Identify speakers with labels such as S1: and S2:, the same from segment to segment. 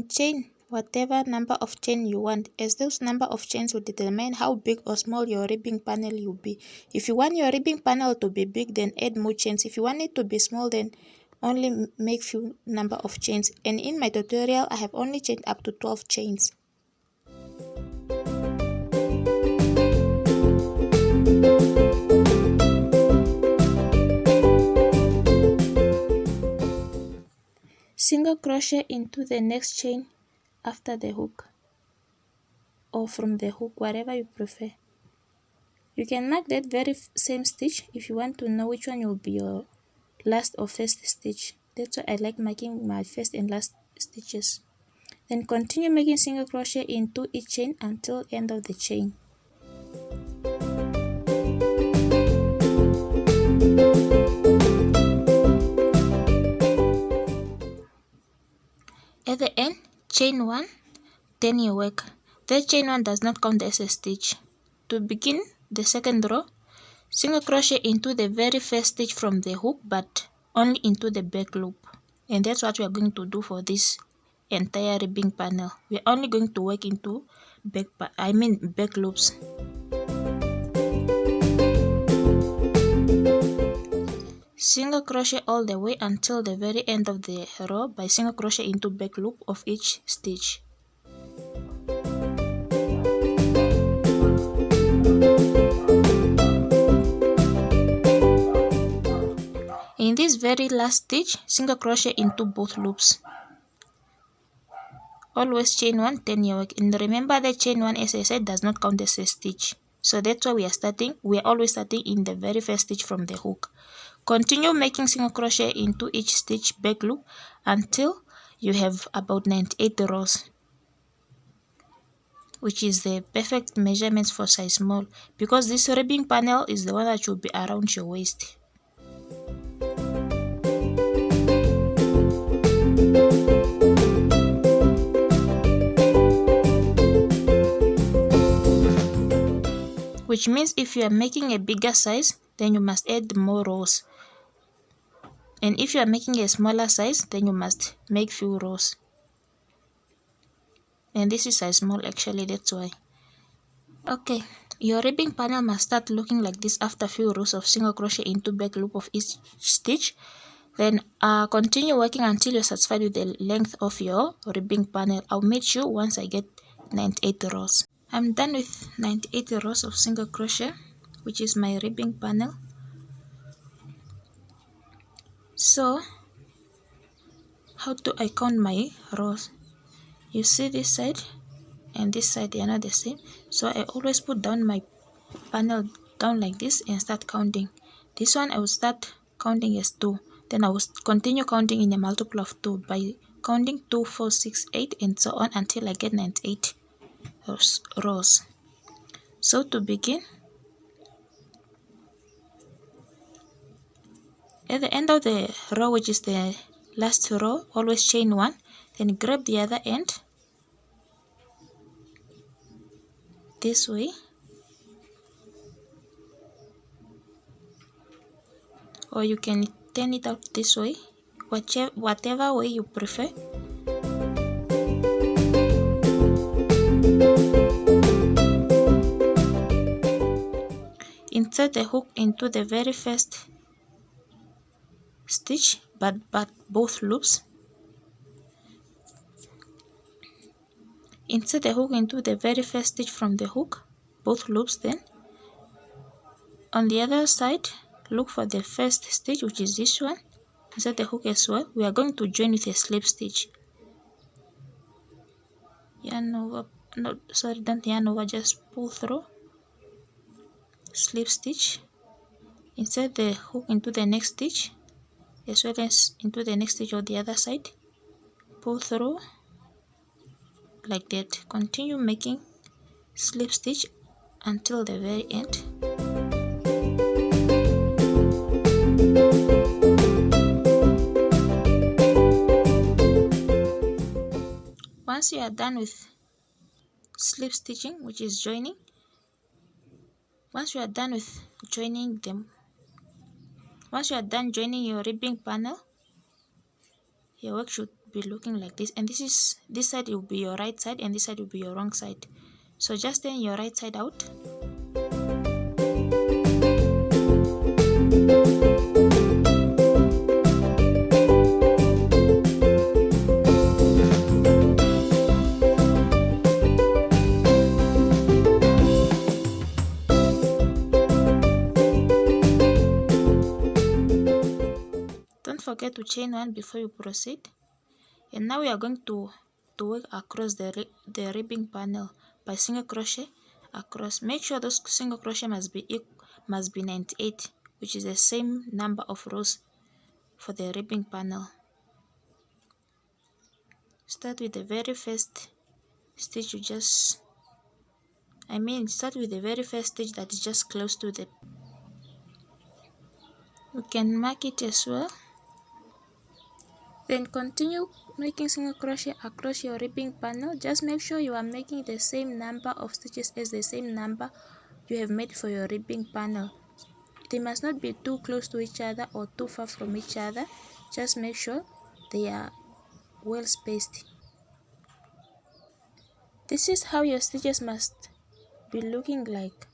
S1: can chain whatever number of chain you want, as those number of chains will determine how big or small your ribbing panel will be. If you want your ribbing panel to be big, then add more chains. If you want it to be small, then only make few number of chains. And in my tutorial, I have only chained up to 12 chains. Single crochet into the next chain after the hook, or from the hook, whatever you prefer. You can mark that very same stitch if you want to know which one will be your last or first stitch. That's why I like marking my first and last stitches. Then continue making single crochet into each chain until end of the chain. At the end, chain 1, then you work. That chain 1 does not count as a stitch. To begin the second row, single crochet into the very first stitch from the hook, but only into the back loop. And that's what we are going to do for this entire ribbing panel. We are only going to work into back loops. Single crochet all the way until the very end of the row by single crochet into back loop of each stitch. In this very last stitch, single crochet into both loops. Always chain 1, then you work. And remember that chain 1, as I said, does not count as a stitch. So that's why we are always starting in the very first stitch from the hook. Continue making single crochet into each stitch back loop until you have about 98 rows, which is the perfect measurements for size small, because this ribbing panel is the one that will be around your waist. Which means if you are making a bigger size, then you must add more rows. And if you are making a smaller size, then you must make few rows. And this is size small actually, that's why. Okay, your ribbing panel must start looking like this after few rows of single crochet into back loop of each stitch. Then continue working until you're satisfied with the length of your ribbing panel. I'll meet you once I get 98 rows. I'm done with 98 rows of single crochet, which is my ribbing panel. So how do I count my rows? You see this side and this side, they are not the same, so I always put down my panel down like this and start counting. This one I will start counting as 2, then I will continue counting in a multiple of 2 by counting 2, 4, 6, 8 and so on until I get 98 rows. So to begin, at the end of the row, which is the last row, always chain 1, then grab the other end this way, or you can turn it out this way, whatever way you prefer. Insert the hook into the very first stitch, but both loops. Insert the hook into the very first stitch from the hook, both loops. Then on the other side, look for the first stitch, which is this one. Insert the hook as well. We are going to join with a slip stitch. Yarn over, no, sorry, don't yarn over, just pull through, slip stitch. Insert the hook into the next stitch, as well as into the next stitch on the other side. Pull through like that. Continue making slip stitch until the very end. Once you are done with slip stitching, which is joining, once you are done joining your ribbing panel, your work should be looking like this, and this side will be your right side and this side will be your wrong side. So just turn your right side out. Don't forget to chain one before you proceed. And now we are going to work across the ribbing panel by single crochet across. Make sure those single crochet must be 98, which is the same number of rows for the ribbing panel. Start with the very first stitch. Start with the very first stitch that is just close to the. You can mark it as well. Then continue making single crochet across your ribbing panel. Just make sure you are making the same number of stitches as the same number you have made for your ribbing panel. They must not be too close to each other or too far from each other. Just make sure they are well spaced. This is how your stitches must be looking like.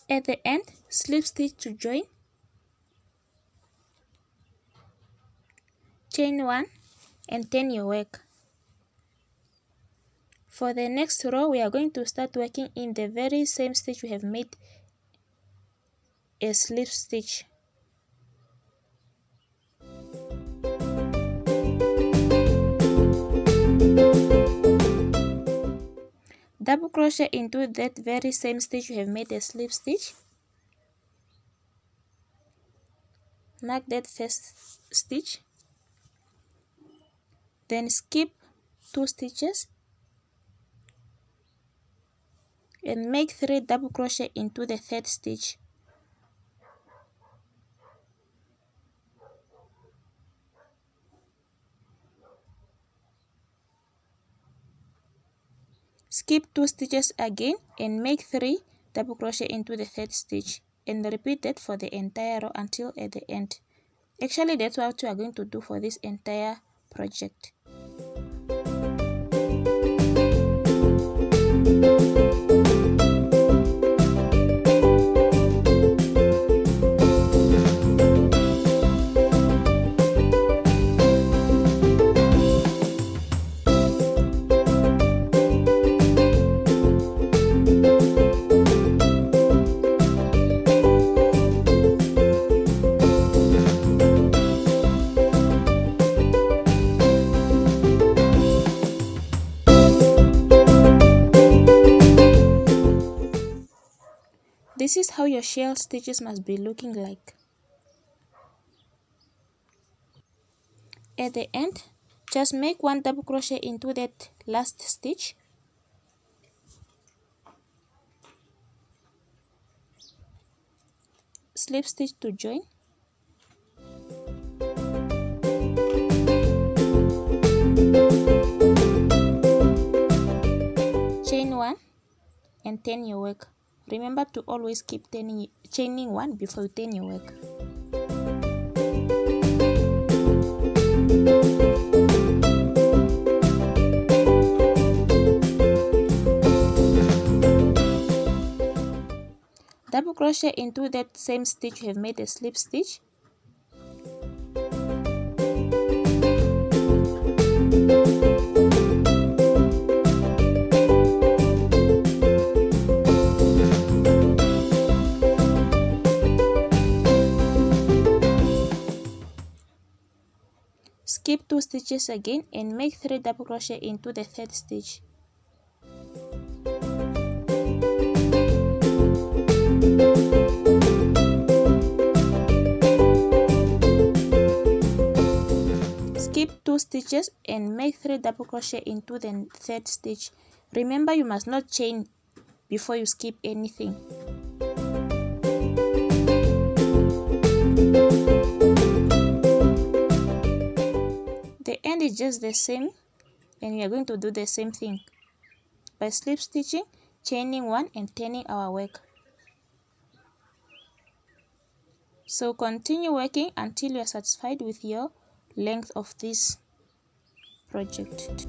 S1: At the end, slip stitch to join, chain one and turn your work. For the next row, we are going to start working in the very same stitch we have made a slip stitch. Double crochet into that very same stitch you have made a slip stitch. Mark that first stitch. Then skip 2 stitches and make 3 double crochet into the third stitch. Skip 2 stitches again and make 3 double crochet into the third stitch, and repeat that for the entire row until at the end. Actually, that's what we are going to do for this entire project. This is how your shell stitches must be looking like. At the end, just make 1 double crochet into that last stitch. Slip stitch to join. Chain 1 and turn your work. Remember to always keep chaining 1 before you turn your work. Double crochet into that same stitch you have made a slip stitch. Skip 2 stitches again and make 3 double crochet into the third stitch. Skip 2 stitches and make 3 double crochet into the third stitch. Remember, you must not chain before you skip anything. just the same, and we are going to do the same thing by slip stitching, chaining one, and turning our work. So continue working until you are satisfied with your length of this project.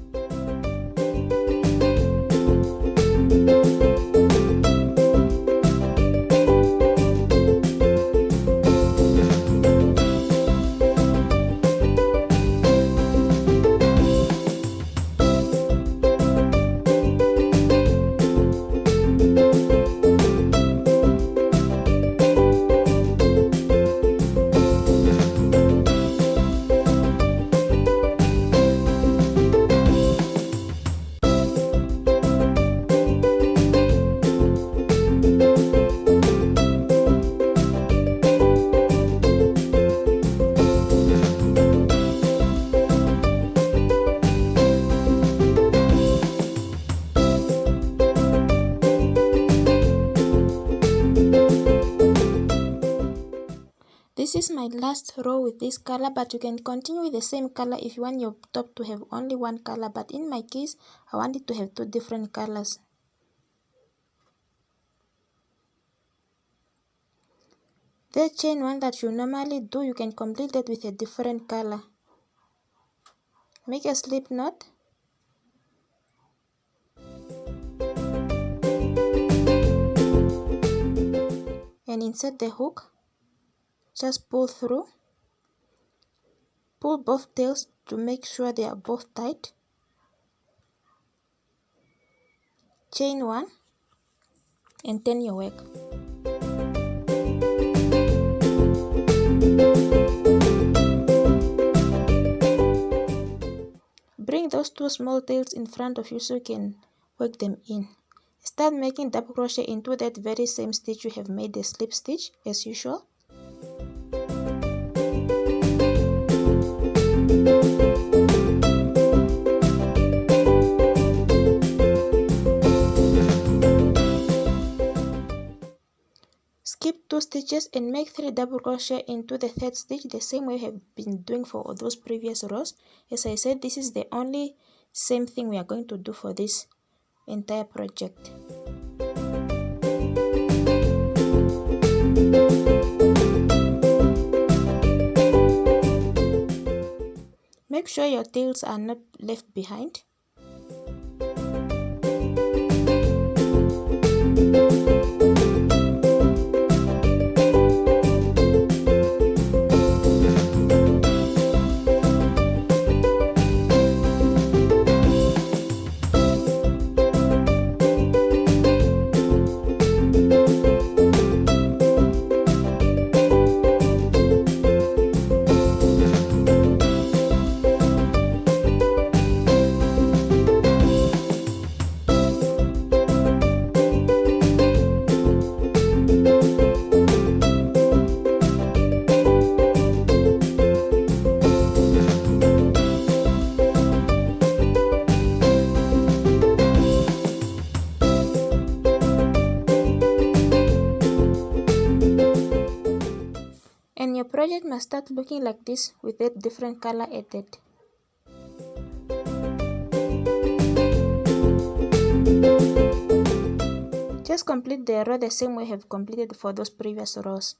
S1: This is my last row with this color, but you can continue with the same color if you want your top to have only one color, but in my case I want it to have two different colors. The chain one that you normally do, you can complete that with a different color. Make a slip knot and insert the hook. Just pull through. Pull both tails to make sure they are both tight. Chain one and turn your work. Bring those two small tails in front of you so you can work them in. Start making double crochet into that very same stitch you have made the slip stitch as usual. Skip 2 stitches and make 3 double crochet into the third stitch the same way you have been doing for those previous rows. As I said, this is the only same thing we are going to do for this entire project. Make sure your tails are not left behind. And your project must start looking like this with that different color added. Just complete the row the same way you have completed for those previous rows.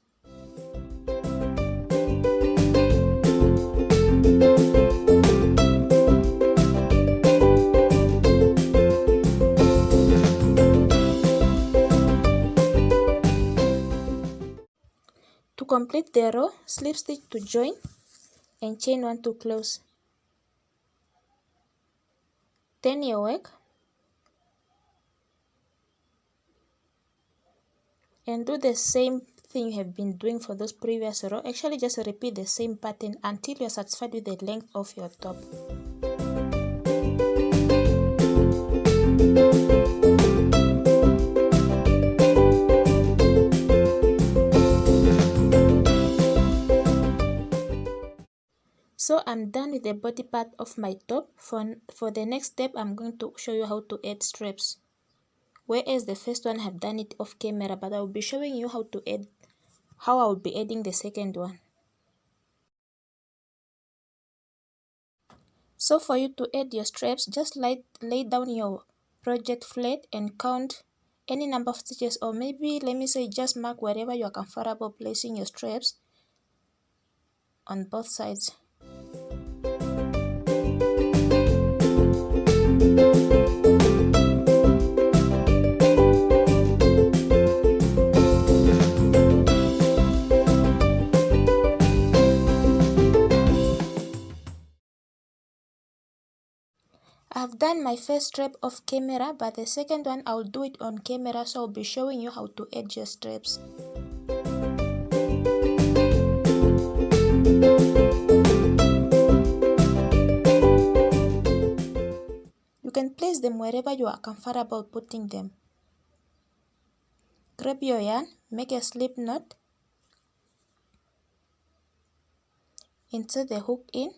S1: To complete the row, slip stitch to join and chain one to close. Turn your work and do the same thing you have been doing for those previous row. Actually, just repeat the same pattern until you are satisfied with the length of your top. So I'm done with the body part of my top. For the next step, I'm going to show you how to add straps. Whereas the first one I have done it off camera, but I will be showing you how I will be adding the second one. So for you to add your straps, just lay down your project flat and count any number of stitches, or maybe let me say just mark wherever you are comfortable placing your straps on both sides. I've done my first strap off camera, but the second one I'll do it on camera, so I'll be showing you how to add your straps. You can place them wherever you are comfortable putting them. Grab your yarn, make a slip knot, insert the hook in,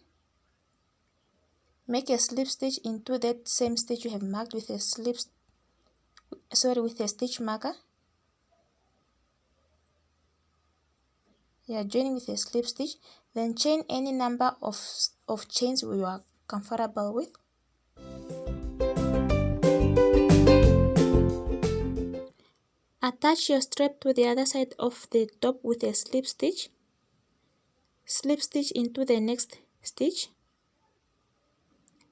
S1: make a slip stitch into that same stitch you have marked with a with a stitch marker. Join with a slip stitch, then chain any number of chains you are comfortable with. Attach your strap to the other side of the top with a slip stitch into the next stitch,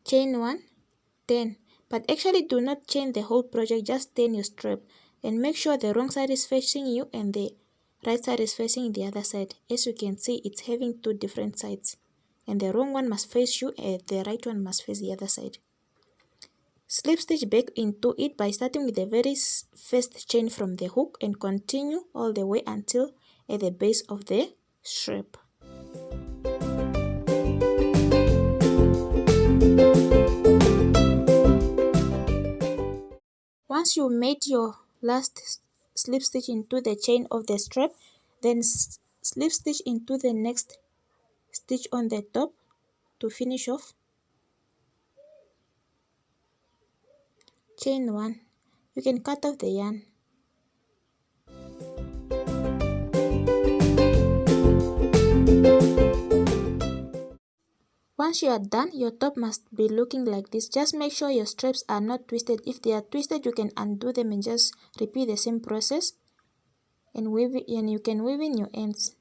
S1: chain 1, 10, but actually do not chain the whole project, just 10 your strap, and make sure the wrong side is facing you and the right side is facing the other side. As you can see, it's having two different sides, and the wrong one must face you and the right one must face the other side. Slip stitch back into it by starting with the very first chain from the hook and continue all the way until at the base of the strap. Once you made your last slip stitch into the chain of the strap, then slip stitch into the next stitch on the top to finish off. Chain 1. You can cut off the yarn. Once you are done, your top must be looking like this. Just make sure your straps are not twisted. If they are twisted, you can undo them and just repeat the same process and you can weave in your ends.